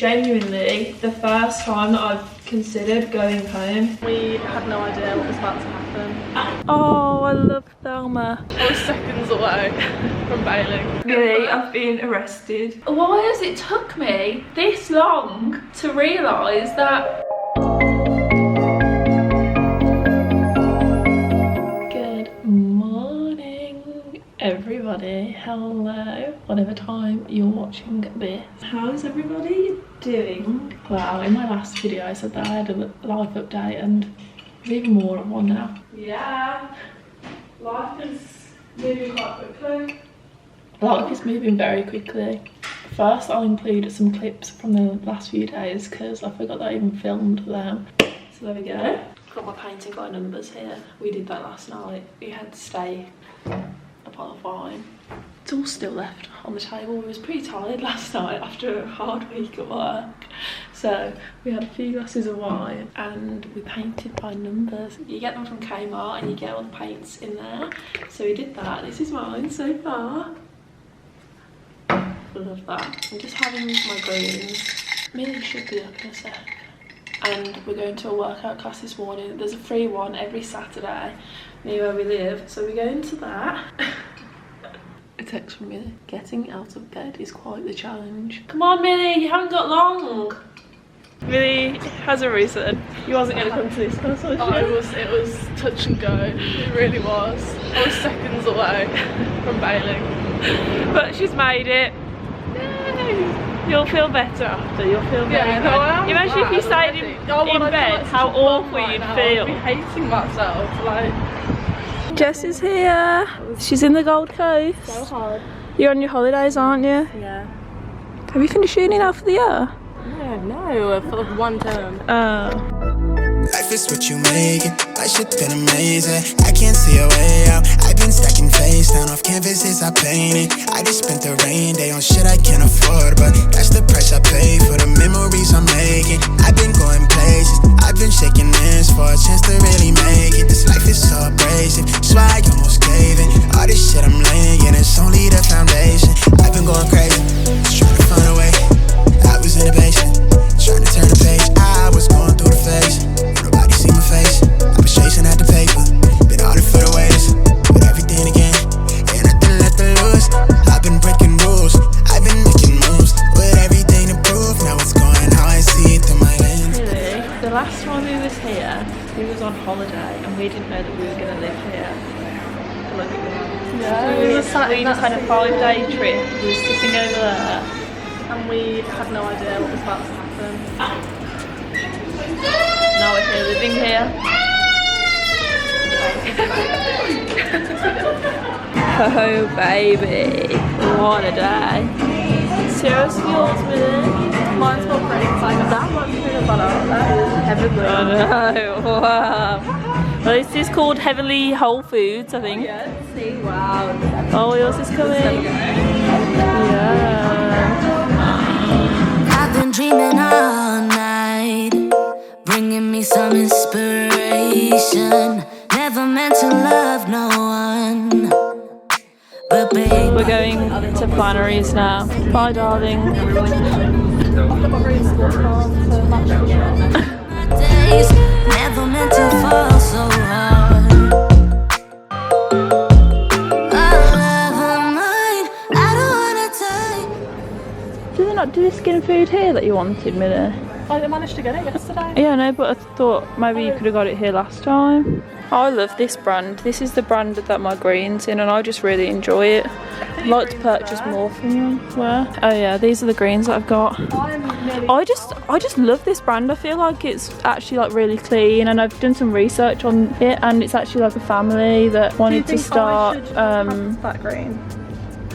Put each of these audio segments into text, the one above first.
genuinely the first time that I've considered going home. We had no idea what was about to happen. Oh, I love Thelma. I was seconds away from bailing. Really, I've been arrested. Why has it took me this long to realise that? Good morning, everybody. Hello, whatever time you're watching this. How's everybody doing? Well, in my last video I said that I had a life update and there's even more of one now. Yeah, life is moving quite quickly. Life is moving very quickly. First, I'll include some clips from the last few days because I forgot that I even filmed them. So there we go. Got my painting by numbers here. We did that last night. We had steak, a pot of wine. It's all still left on the table. We was pretty tired last night after a hard week at work. So we had a few glasses of wine and we painted by numbers. You get them from Kmart and you get all the paints in there. So we did that. This is mine so far. I love that. I'm just having my greens. Maybe should be up in a sec. And we're going to a workout class this morning. There's a free one every Saturday near where we live. So we're going to that. A text from Millie. Getting out of bed is quite the challenge. Come on, Millie, you haven't got long. Millie has a reason. You wasn't going to come to this class, was you? It was touch and go. It really was. I was seconds away from bailing. But she's made it. Yay. You'll feel better after. You'll feel better. No, I am. Imagine if you stayed in bed, how awful you'd feel. I'd be hating myself. Like. Jess is here. She's in the Gold Coast. So hard. You're on your holidays, aren't you? Yeah. Have you finished uni now for the year? No, for like one term. Life is what you make it. My shit been amazing. I can't see a way out. I've been stacking face down off canvases I painted. I just spent the rain day on shit I can't afford, but that's the price I pay for the memories I'm making. I've been going places. I've been shaking hands for a chance to really make it. This life is so abrasive, so I almost gave it. All this shit I'm laying, it's only the foundation. I've been going crazy, just trying to find a way. I was in the basement, trying to turn the page. I was going through the phase. Nobody see my face. I was chasing at the paper. Been all it for the waiters. With everything again, ain't nothing left to lose. I've been breaking rules. I've been making moves. With everything to prove. Now it's going how I see it through my lens. Really? The last time we was here, we was on holiday and we didn't know that we were going to live here. Look at this. Yeah, We just had a 5-day trip. We were sitting over there. And we had no idea what was about to happen. Now we're here, living here. Oh baby, what a day. Seriously, yours, Millie? Mine's more pretty exciting. That one's pretty fun out. That is heavenly. I know, wow. Well, this is called Heavenly Whole Foods, I think. Yeah, see, wow. Oh, yours is coming. Yeah. I've been dreaming all night, bringing me some inspiration. Never meant to love no one, but babe, We're going to Flannery's now. Bye, darling. days never meant to fall so hard. Oh, love of mine, I don't wanna take. Did they not do the skin food here that you wanted, Millie? I managed to get it yesterday. Yeah, no, but I thought maybe you could have got it here last time. I love this brand. This is the brand that my green's in and I just really enjoy it. I'd like to purchase more from them. Where? Oh yeah, these are the greens that I've got. I just love this brand. I feel like it's actually like really clean and I've done some research on it and it's actually like a family that wanted to start that green.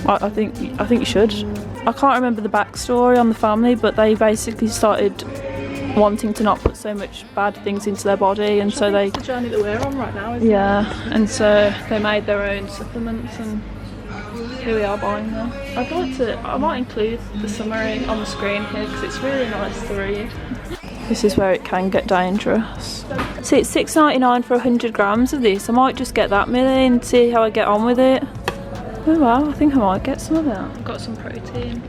I think you should. I can't remember the backstory on the family, but they basically started wanting to not put so much bad things into their body, and so they. It's the journey that we're on right now, isn't Yeah, and so they made their own supplements, and here we are buying them. I might include the summary on the screen here because it's really nice to read. This is where it can get dangerous. See, it's $6.99 for 100 grams of this. I might just get that, Millie, and see how I get on with it. Oh well, I think I might get some of that. I've got some protein.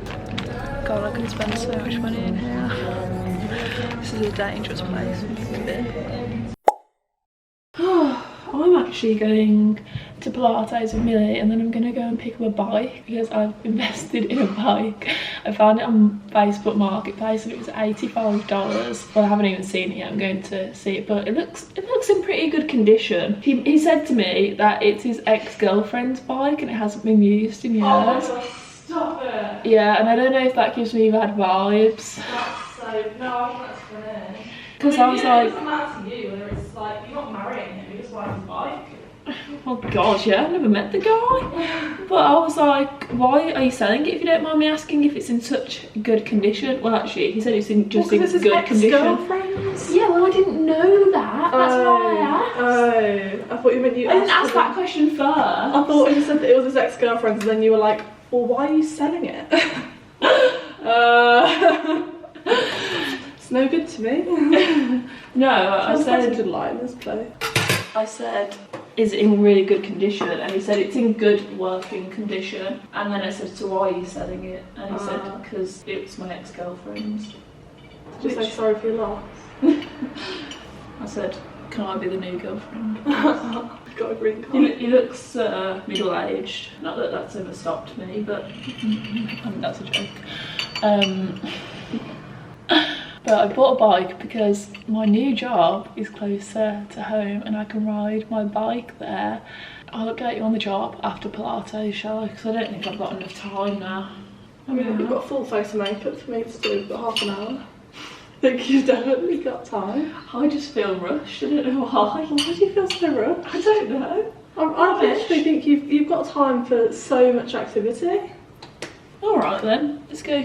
God, I could spend so much money in here. is a dangerous place for me to be. I'm actually going to Pilates with Millie, and then I'm going to go and pick up a bike because I've invested in a bike. I found it on Facebook Marketplace and it was $85. Well, I haven't even seen it yet. I'm going to see it, but it looks in pretty good condition. He said to me that it's his ex-girlfriend's bike and it hasn't been used in years. Oh my God, stop it! Yeah, and I don't know if that gives me bad vibes. That's so, no, that's funny. Because I was like, it doesn't matter to you whether it's like, you're not marrying him, you're just buying his bike. oh god, yeah, I've never met the guy. But I was like, why are you selling it if you don't mind me asking if it's in such good condition? Well, actually, he said it's in just in good condition. Yeah, well, I didn't know that. That's why I asked. Oh, I thought you meant you I didn't ask that question first. I thought you said that it was his ex-girlfriend's and then you were like, well, why are you selling it? It's no good to me. No, I said, good lie in this play. I said, is it in really good condition? And he said it's in good working condition. And then I said, so why are you selling it? And he said, because it was my ex-girlfriend's. Did you say sorry for your loss? I said, can I be the new girlfriend? Got a green card. He looks middle-aged. Not that that's ever stopped me, but I mean, that's a joke. But I bought a bike because my new job is closer to home and I can ride my bike there. I'll update you on the job after Pilates, shall I? Because I don't think I've got enough time now. I mean, you've got a full face of makeup for me to do for half an hour. I think you've definitely got time. I just feel rushed. I don't know why. Why do you feel so rushed? I don't know. I literally think you've got time for so much activity. All right then, let's go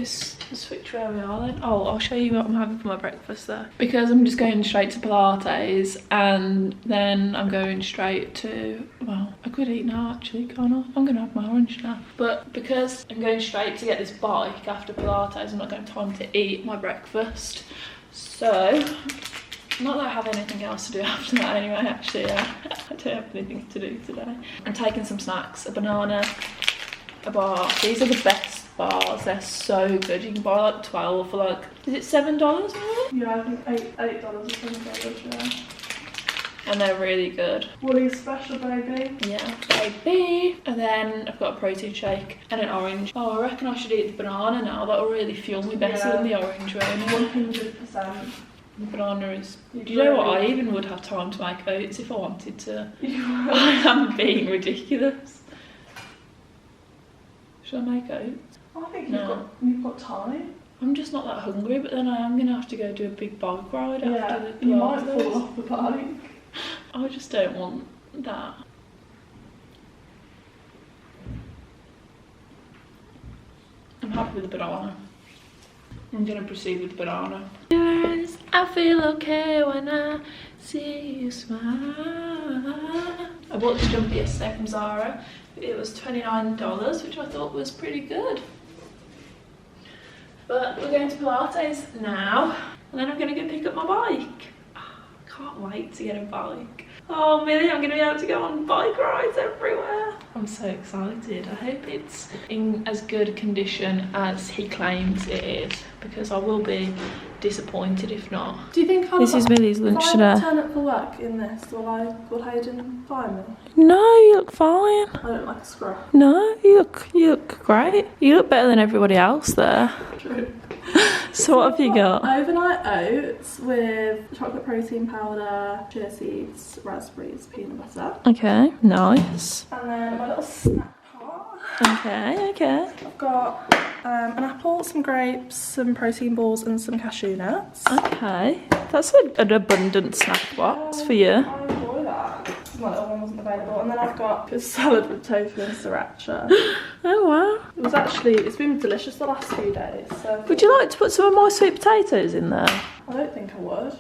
switch where we are then. Oh, I'll show you what I'm having for my breakfast there. Because I'm just going straight to Pilates and then I'm going straight to, well, I could eat now actually, can't I? I'm gonna have my orange now. But because I'm going straight to get this bike after Pilates, I'm not going to have time to eat my breakfast. So, not that I have anything else to do after that anyway, actually, I don't have anything to do today. I'm taking some snacks, a banana, a bar. These are the best bars, they're so good. You can buy like 12 for like, is it $7 maybe? Yeah, I think $8 or $7, yeah. And they're really good. Woolly's special, baby. Yeah, baby. And then I've got a protein shake and an orange. Oh, I reckon I should eat the banana now. That'll really fuel me better than the orange, won't it? 100%. The banana is... Do you know what? I even would have time to make oats if I wanted to. I am being ridiculous. Should I make oats? I think you've got time. I'm just not that hungry, but then I am going to have to go do a big bike ride after the you might Pilates. fall off the bike. I just don't want that. I'm happy with the banana. I'm going to proceed with the banana. Yes, I feel okay when I see you smile. I bought this jumper yesterday from Zara. It was $29, which I thought was pretty good. But we're going to Pilates now, and then I'm going to go pick up my bike. Oh, I can't wait to get a bike. Oh, Millie, I'm going to be able to go on bike rides everywhere. I'm so excited. I hope it's in as good condition as he claims it is, because I will be disappointed if not. Do you think This is Millie's lunch today. If I turn up for work in this, will Hayden find me? No, you look fine. I don't like a scruff. No, you look great. You look better than everybody else there. True. So what have you got? Overnight oats with chocolate protein powder, chia seeds, raspberries, peanut butter. Okay, nice. And then my little snack pot. Okay. I've got an apple, some grapes, some protein balls and some cashew nuts. Okay, that's an abundant snack box for you. I enjoy that. My little one wasn't available. And then I've got a salad with tofu and sriracha. Oh wow. It's been delicious the last few days. So Would you like to put some of my sweet potatoes in there? I don't think I would.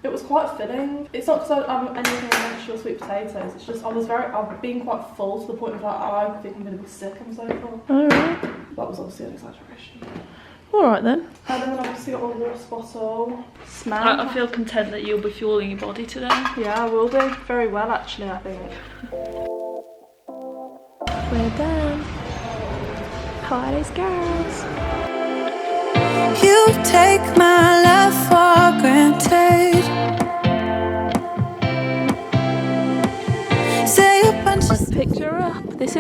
It was quite filling. It's not because I'm anything against your sweet potatoes. It's just I've been quite full to the point of like, I think I'm going to be sick. I'm so full. Alright. That was obviously an exaggeration. Alright then. And then obviously got my water bottle. I feel content that you'll be fueling your body today. Yeah, I will do. Very well actually, I think. We're done. Pilates girls. You take my love for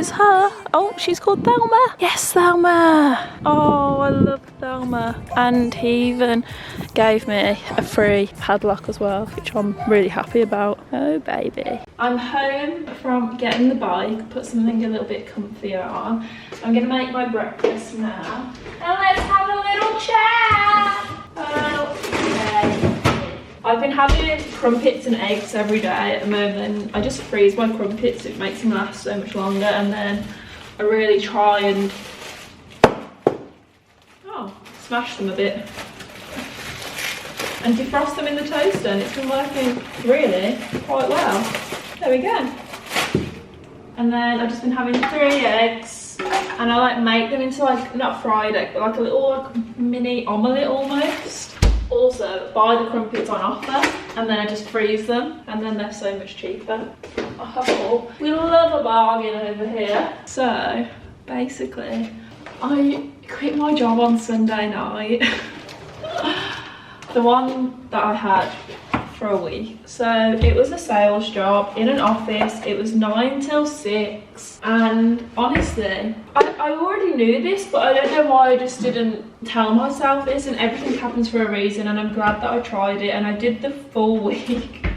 is her. Oh, she's called Thelma. Yes, Thelma. Oh, I love Thelma. And he even gave me a free padlock as well, which I'm really happy about. Oh, baby. I'm home from getting the bike, put something a little bit comfier on. I'm gonna make my breakfast now. And let's have a little chat. Okay. I've been having crumpets and eggs every day at the moment. I just freeze my crumpets, it makes them last so much longer, and then I really try and smash them a bit and defrost them in the toaster, and it's been working really quite well. There we go. And then I've just been having 3 eggs, and I like make them into like, not fried egg, but like a little like mini omelette almost. Also buy the crumpets on offer, and then I just freeze them, and then they're so much cheaper. Oh, we love a bargain over here. So basically I quit my job on Sunday night. The one that I had for a week. So it was a sales job in an office. It was 9 till 6, and honestly I already knew this, but I don't know why I just didn't tell myself this, and everything happens for a reason, and I'm glad that I tried it and I did the full week.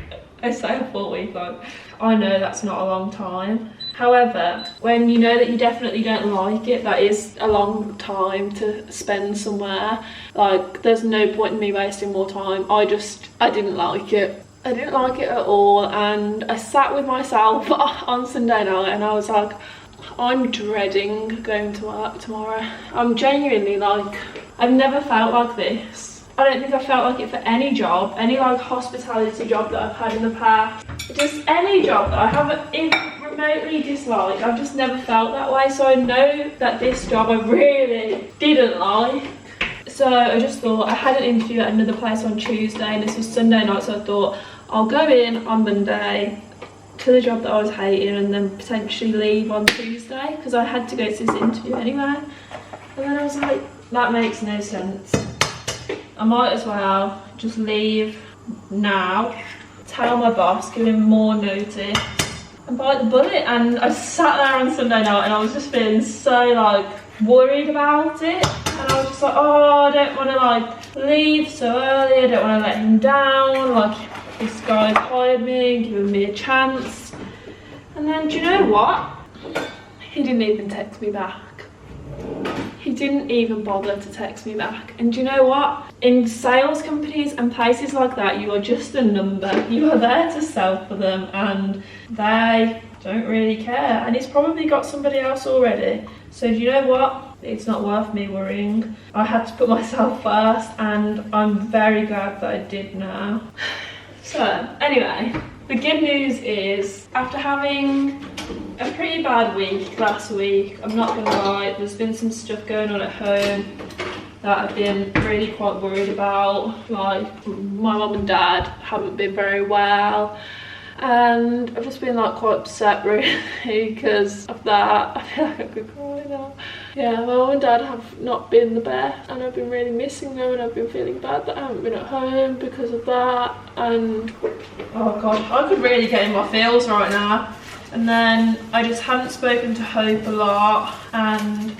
I say a full week, like I know that's not a long time. However, when you know that you definitely don't like it, that is a long time to spend somewhere. Like, there's no point in me wasting more time. I didn't like it. I didn't like it at all, and I sat with myself on Sunday night and I was like, I'm dreading going to work tomorrow. I'm genuinely like, I've never felt like this. I don't think I felt like it for any job, any like hospitality job that I've had in the past. Just any job that I haven't even remotely disliked. I've just never felt that way. So I know that this job I really didn't like. So I just thought, I had an interview at another place on Tuesday, and this was Sunday night, so I thought I'll go in on Monday to the job that I was hating, and then potentially leave on Tuesday, because I had to go to this interview anyway. And then I was like, that makes no sense. I might as well just leave now, tell my boss, give him more notice, and bite the bullet. And I sat there on Sunday night and I was just feeling so like worried about it, and I was just like, oh, I don't want to like leave so early, I don't want to let him down, like this guy's hired me and given me a chance. And then, do you know what? He didn't even text me back. He didn't even bother to text me back. And do you know what? In sales companies and places like that, you are just a number. You are there to sell for them, and they don't really care. And he's probably got somebody else already. So do you know what? It's not worth me worrying. I had to put myself first, and I'm very glad that I did now. So anyway, the good news is, after having a pretty bad week last week, I'm not gonna lie, there's been some stuff going on at home that I've been really quite worried about. Like, my mum and dad haven't been very well, and I've just been like quite upset really because of that. I feel like I could cry now. Yeah, my mum and dad have not been the best, and I've been really missing them, and I've been feeling bad that I haven't been at home because of that. And oh god, I could really get in my feels right now. And then I just hadn't spoken to Hope a lot, and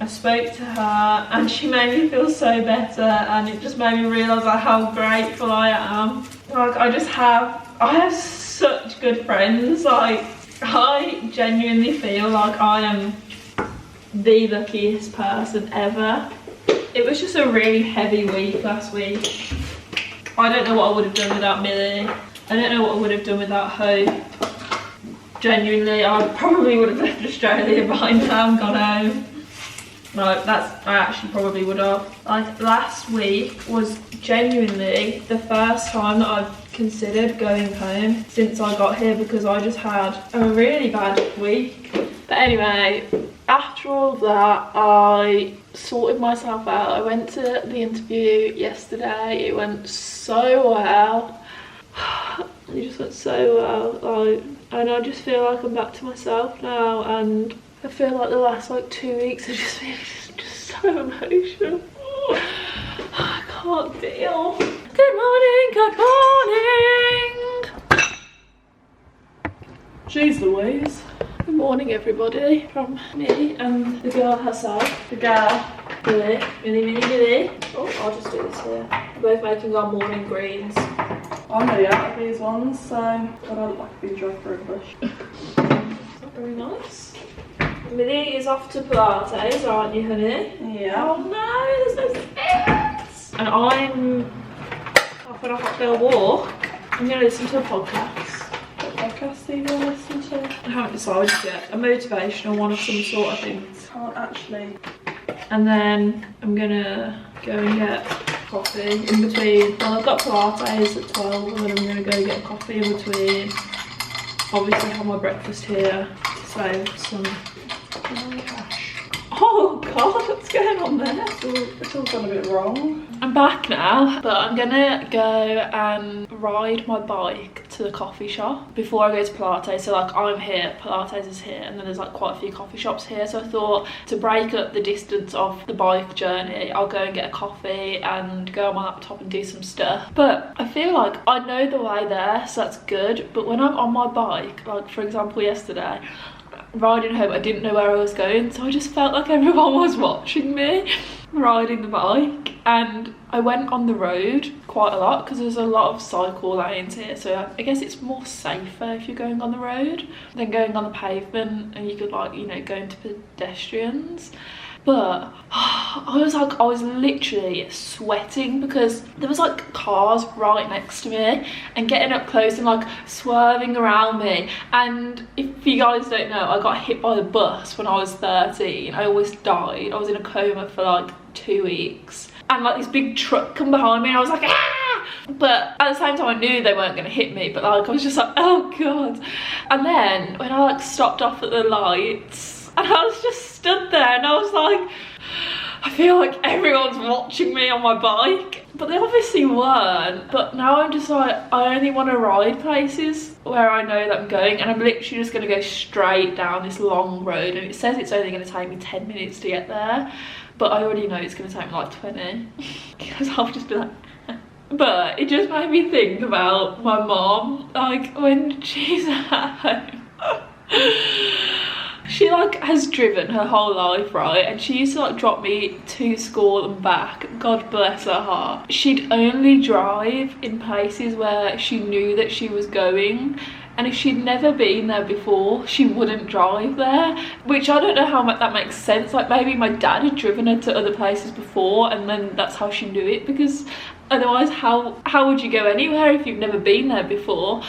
I spoke to her and she made me feel so better, and it just made me realise like how grateful I am. Like, I have such good friends. Like, I genuinely feel like I am the luckiest person ever. It was just a really heavy week last week. I don't know what I would have done without Millie. I don't know what I would have done without Hope. Genuinely, I probably would have left Australia by now and gone home. No, I actually probably would have. Like, last week was genuinely the first time that I've considered going home since I got here, because I just had a really bad week. But anyway, after all that, I sorted myself out. I went to the interview yesterday. It went so well. It just went so well. And I just feel like I'm back to myself now, and I feel like the last like 2 weeks have just been just so emotional. I can't deal. Good morning, good morning. Jeez Louise. Good morning everybody from me and the girl herself. The girl, Billy, Billy. Oh, I'll just do this here. We're both making our morning greens. I'm really out of these ones, so I don't look like a big drug for a bush. Not very nice. Millie is off to Pilates, aren't you, honey? Yeah. Oh no, there's no space. And I'm off on a hot girl walk. I'm going to listen to a podcast. What podcast are you going to listen to? I haven't decided yet. A motivational one of some sort, I think. Can't actually. And then I'm going to go and get coffee in between. Well, I've got Pilates at 12 and then I'm going to go get a coffee in between. Obviously have my breakfast here to save some cash. Oh god, what's going on there? It's all gone a bit wrong. I'm back now, but I'm gonna go and ride my bike to the coffee shop before I go to Pilates. So like I'm here, Pilates is here, and then there's like quite a few coffee shops here. So I thought to break up the distance of the bike journey, I'll go and get a coffee and go on my laptop and do some stuff. But I feel like I know the way there, so that's good. But when I'm on my bike, like for example yesterday, riding home, I didn't know where I was going, so I just felt like everyone was watching me riding the bike. And I went on the road quite a lot because there's a lot of cycle lanes here, so I guess it's more safer if you're going on the road than going on the pavement, and you could like, you know, go into pedestrians. But I was literally sweating because there was like cars right next to me and getting up close and like swerving around me. And if you guys don't know, I got hit by the bus when I was 13. I almost died. I was in a coma for like 2 weeks. And like this big truck come behind me and I was like, ah! But at the same time I knew they weren't going to hit me, but like I was just like, oh god. And then when I like stopped off at the lights, and I was just stood there and I was like, I feel like everyone's watching me on my bike. But they obviously weren't. But now I'm just like, I only want to ride places where I know that I'm going, and I'm literally just going to go straight down this long road, and it says it's only going to take me 10 minutes to get there, but I already know it's going to take me like 20 because I'll just be like but it just made me think about my mom, like when she's at home. She like has driven her whole life, right? And she used to like drop me to school and back. God bless her heart. She'd only drive in places where she knew that she was going. And if she'd never been there before, she wouldn't drive there. Which I don't know how much that makes sense. Like maybe my dad had driven her to other places before and then that's how she knew it. Because otherwise, how would you go anywhere if you've never been there before?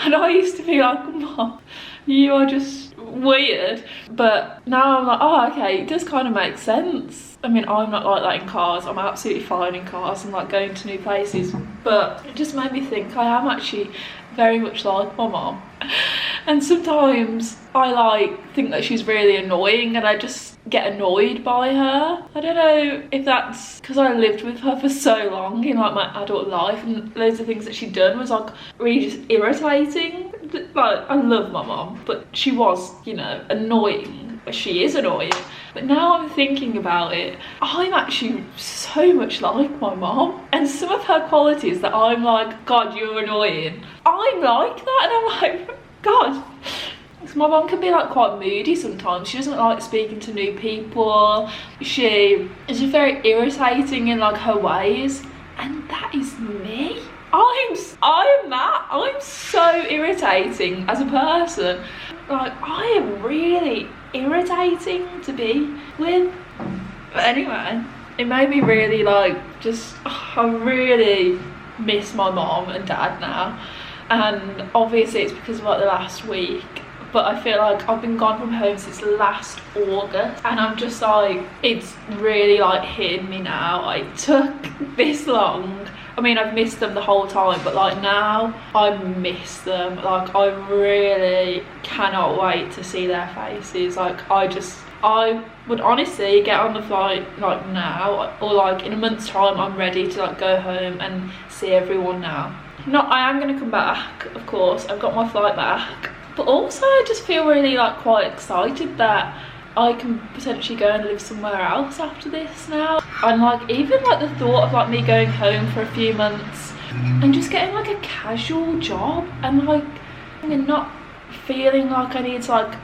And I used to be like, Mom, you are just weird. But now I'm like, oh okay, it does kind of make sense. I mean, I'm not like that in cars. I'm absolutely fine in cars and like going to new places, but it just made me think I am actually very much like my mom. And sometimes I like think that she's really annoying and I just get annoyed by her. I don't know if that's because I lived with her for so long in like my adult life, and loads of things that she'd done was like really just irritating. Like I love my mom, but she was, you know, annoying. She is annoying. But now I'm thinking about it, I'm actually so much like my mom, and some of her qualities that I'm like, God, you're annoying, I'm like that. And I'm like, God, because my mom can be like quite moody sometimes. She doesn't like speaking to new people. She is just very irritating in like her ways, and that is me. I'm that. I'm so irritating as a person. Like I am really irritating to be with. But anyway, it made me really like just, I really miss my mom and dad now. And obviously it's because of like the last week, but I feel like I've been gone from home since last August, and I'm just like, it's really like hitting me now. It took this long. I mean, I've missed them the whole time, but like now I miss them. Like I really cannot wait to see their faces. Like I would honestly get on the flight like now, or like in a month's time I'm ready to like go home and see everyone now. I am going to come back, of course. I've got my flight back, but also I just feel really like quite excited that I can potentially go and live somewhere else after this now. And like even like the thought of like me going home for a few months and just getting like a casual job and like, I mean, not feeling like I need to like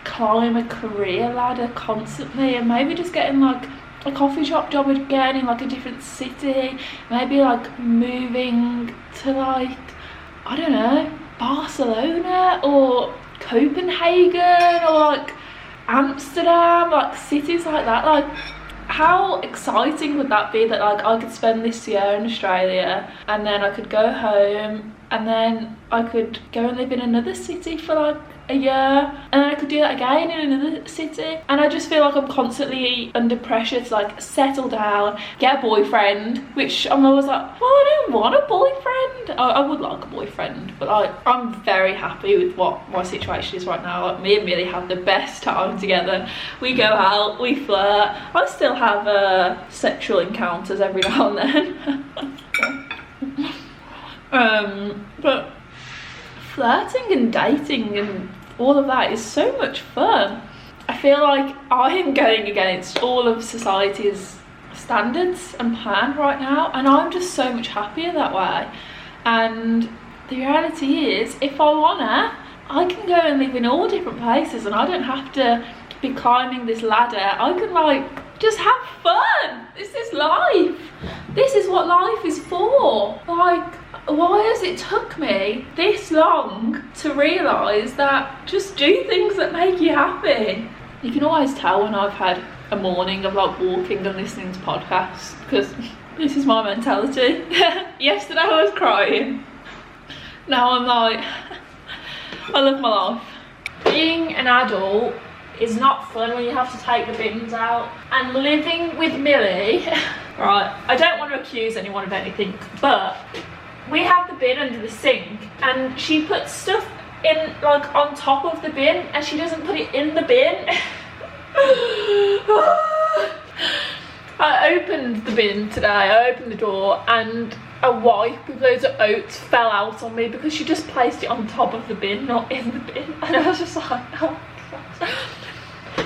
climb a career ladder constantly, and maybe just getting like a coffee shop job again in like a different city, maybe like moving to like, I don't know, Barcelona or Copenhagen or like Amsterdam, like cities like that. Like how exciting would that be, that like I could spend this year in Australia and then I could go home and then I could go and live in another city for like a year, and then I could do that again in another city. And I just feel like I'm constantly under pressure to like settle down, get a boyfriend, which I'm always like, oh, I don't want a boyfriend. I would like a boyfriend, but like I'm very happy with what my situation is right now. Like me and Millie have the best time together. We go out, we flirt. I still have sexual encounters every now and then. But flirting and dating and all of that is so much fun. I feel like I am going against all of society's standards and plan right now, and I'm just so much happier that way. And the reality is, if I wanna, I can go and live in all different places and I don't have to be climbing this ladder. I can like just have fun. This is life. This is what life is for. Like, why has it took me this long to realise that just do things that make you happy? You can always tell when I've had a morning of like walking and listening to podcasts, because this is my mentality. Yesterday I was crying. Now I'm like, I love my life. Being an adult is not fun when you have to take the bins out. And living with Millie, right, I don't want to accuse anyone of anything, but we have the bin under the sink and she puts stuff in like on top of the bin and she doesn't put it in the bin. I opened the bin today, I opened the door and a wipe with loads of oats fell out on me because she just placed it on top of the bin, not in the bin. And I was just like, oh God.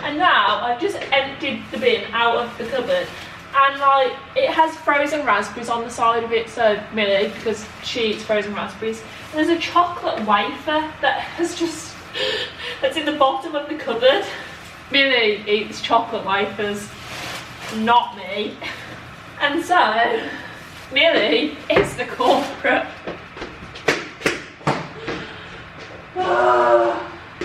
And now I've just emptied the bin out of the cupboard and like it has frozen raspberries on the side of it, so Millie, because she eats frozen raspberries, and there's a chocolate wafer that has just that's in the bottom of the cupboard. Millie eats chocolate wafers, not me, and so Millie is the culprit.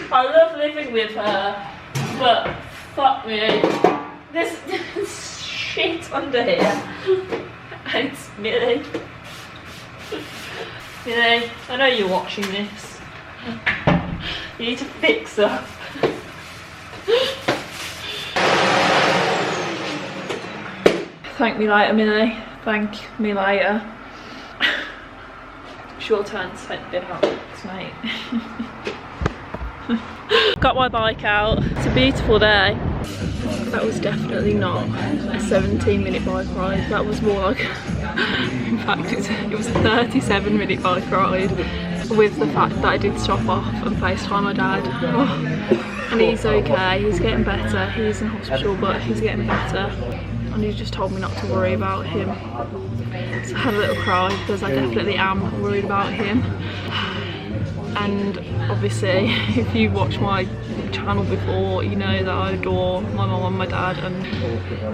I love living with her, but fuck me, this shit under here. It's Millie. Millie, I know you're watching this. You need to fix up. Thank me later, Millie. Thank me later. It's your turn to take the bin out, mate. Got my bike out. It's a beautiful day. That was definitely not a 17-minute bike ride. That was more like, in fact, it was a 37-minute bike ride, with the fact that I did stop off and FaceTime my dad. Oh. And he's okay, he's getting better. He's in hospital, but he's getting better. And he just told me not to worry about him. So I had a little cry because I definitely am worried about him. And obviously, if you've watched my channel before, you know that I adore my mum and my dad, and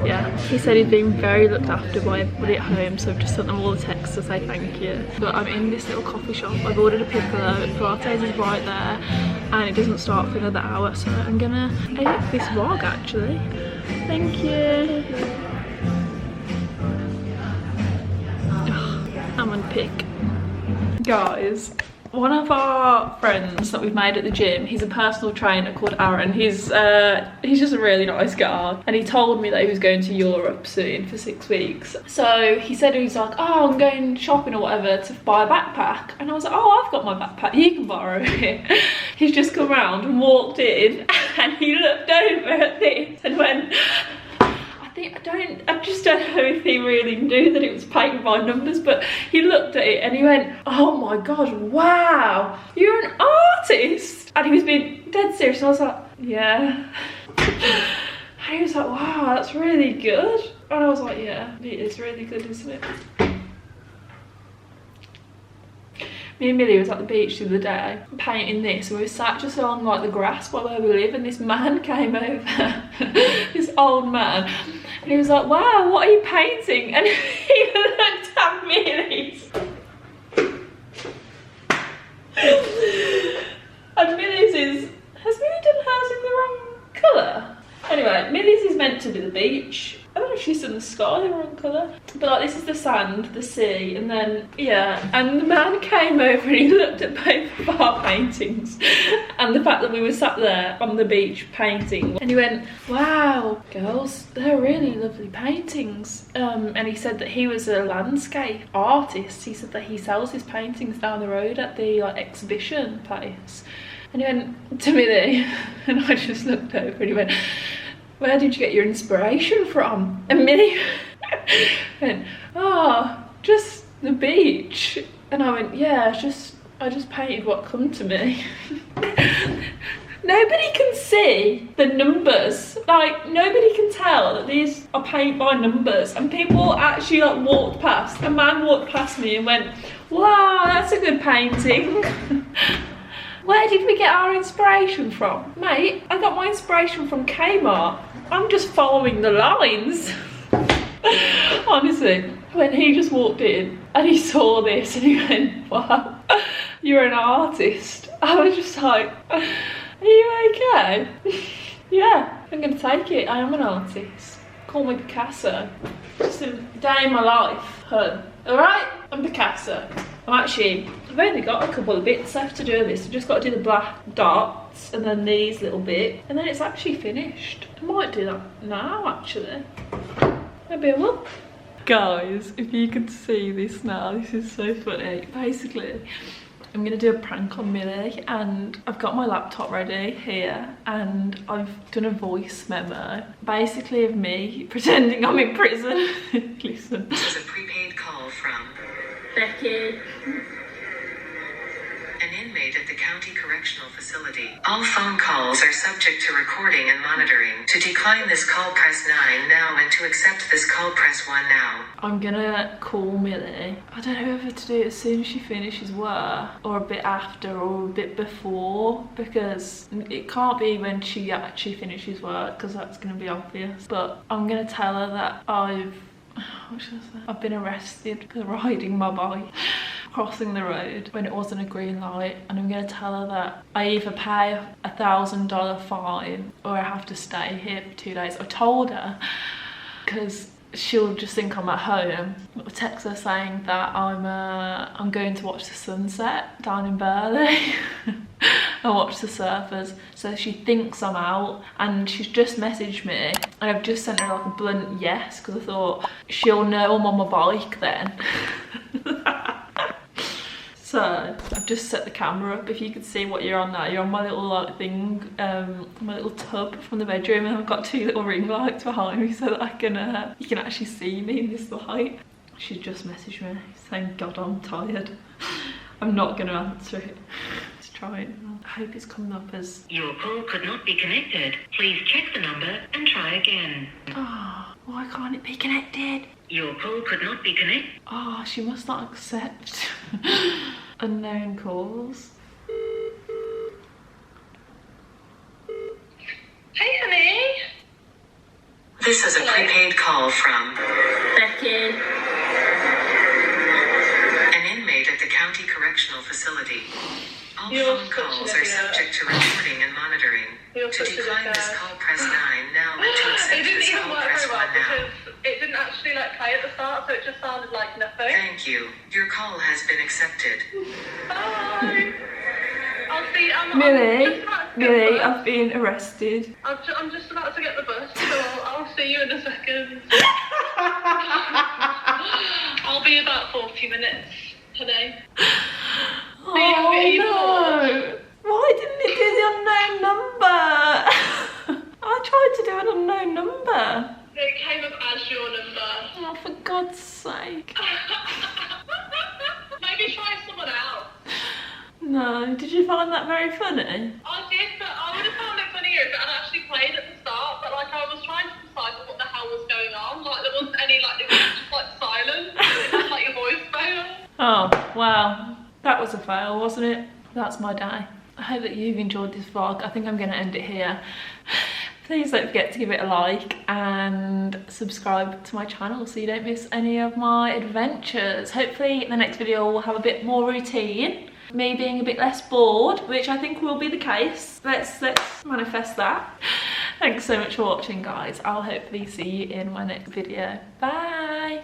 yeah, he said he's been very looked after by everybody at home, so I've just sent them all the texts to say thank you. But I'm in this little coffee shop. I've ordered a piccolo, pilates is right there, and it doesn't start for another hour, so I'm gonna edit this vlog actually. Thank you. I'm on pick. Guys, one of our friends that we've made at the gym, he's a personal trainer called Aaron. He's just a really nice guy, and he told me that he was going to Europe soon for 6 weeks. So he said, he was like, oh, I'm going shopping or whatever to buy a backpack, and I was like, oh, I've got my backpack, you can borrow it. He's just come round and walked in and he looked over at this and went, I just don't know if he really knew that it was painted by numbers, but he looked at it and he went, oh my God, wow, you're an artist. And he was being dead serious, and I was like, yeah. And he was like, wow, that's really good. And I was like, yeah, it is really good, isn't it? Me and Millie was at the beach the other day painting this, and we were sat just along like the grass by where we live, and this man came over, this old man, and he was like, wow, what are you painting? And he looked at Millie's. And Millie's is, has Millie done hers in the wrong colour? Anyway, Millie's is meant to be the beach. I don't know if she's done the sky the wrong colour. But like, this is the sand, the sea, and then, yeah. And the man came over and he looked at both of our paintings and the fact that we were sat there on the beach painting. And he went, wow, girls, they're really lovely paintings. And he said that he was a landscape artist. He said that he sells his paintings down the road at the like exhibition place. And he went to Millie, and I just looked over and he went, where did you get your inspiration from? And Millie went, oh, just the beach. And I went, yeah, I just painted what come to me. Nobody can see the numbers. Like, nobody can tell that these are paint by numbers. And people actually like walked past. A man walked past me and went, wow, that's a good painting. Where did we get our inspiration from? Mate, I got my inspiration from Kmart. I'm just following the lines. Honestly, when he just walked in and he saw this and he went, wow, you're an artist. I was just like, are you okay? Yeah, I'm gonna take it. I am an artist. Call me Picasso. Just a day in my life, hun. Alright? I'm Picasso. I've only got a couple of bits left to do this. I've just got to do the black dots and then these little bits, and then it's actually finished. I might do that now, actually. Maybe I will. Guys, if you could see this now, this is so funny. Basically, I'm gonna do a prank on Millie, and I've got my laptop ready here, and I've done a voice memo, basically of me pretending I'm in prison. Listen. This is a prepaid call from Becky. an inmate at the county correctional facility. All phone calls are subject to recording and monitoring. To decline this call, press 9 now, and to accept this call, press 1 now. I'm gonna call Millie. I don't know whether to do it as soon as she finishes work, or a bit after, or a bit before, because it can't be when she actually finishes work, because that's gonna be obvious. But I'm gonna tell her that I've been arrested for riding my bike crossing the road when it wasn't a green light, and I'm going to tell her that I either pay $1,000 fine or I have to stay here for 2 days. I told her, because she'll just think I'm at home. I'll text her saying that I'm going to watch the sunset down in Burley. I watch the surfers, so she thinks I'm out, and she's just messaged me, and I've just sent her like a blunt yes, because I thought she'll know I'm on my bike then. So I've just set the camera up. If you could see what you're on now, you're on my little like thing, my little tub from the bedroom, and I've got 2 little ring lights behind me so that I can you can actually see me in this light. She's just messaged me saying, God, I'm tired. I'm not gonna answer it. Let's try it. I hope it's coming up as your call could not be connected. Please check the number and try again. oh, why can't it be connected? Your call could not be connected. Oh, she must not accept unknown calls. Hey, honey. This is a prepaid call from Becky. an inmate at the county correctional facility. All You're phone such calls an are idiot. subject to recording and monitoring. You're To such a decline this dickhead. call, press 9 now, and to It accept didn't this even call, work press very 1 well now. because it didn't actually like play at the start, so it just sounded like nothing. Thank you. Your call has been accepted. Bye. I'll see. I'm Millie, just about to get the Millie, bus. I've been arrested. I'm just about to get the bus, so I'll see you in a second. I'll be about 40 minutes today. Oh no! Why didn't it do the unknown number? I tried to do an unknown number. It came up as your number. Oh, for God's sake. Maybe try someone else. No, did you find that very funny? I did, but I would have found it funnier if it had actually played at the start. But like, I was trying to decipher what the hell was going on. Like, there wasn't any like, it was just like silence. It was like your voice failed. Oh, wow. That was a fail, wasn't it? That's my day. I hope that you've enjoyed this vlog. I think I'm going to end it here. Please don't forget to give it a like and subscribe to my channel so you don't miss any of my adventures. Hopefully the next video will have a bit more routine, me being a bit less bored, which I think will be the case. Let's manifest that. Thanks so much for watching, guys. I'll hopefully see you in my next video. Bye.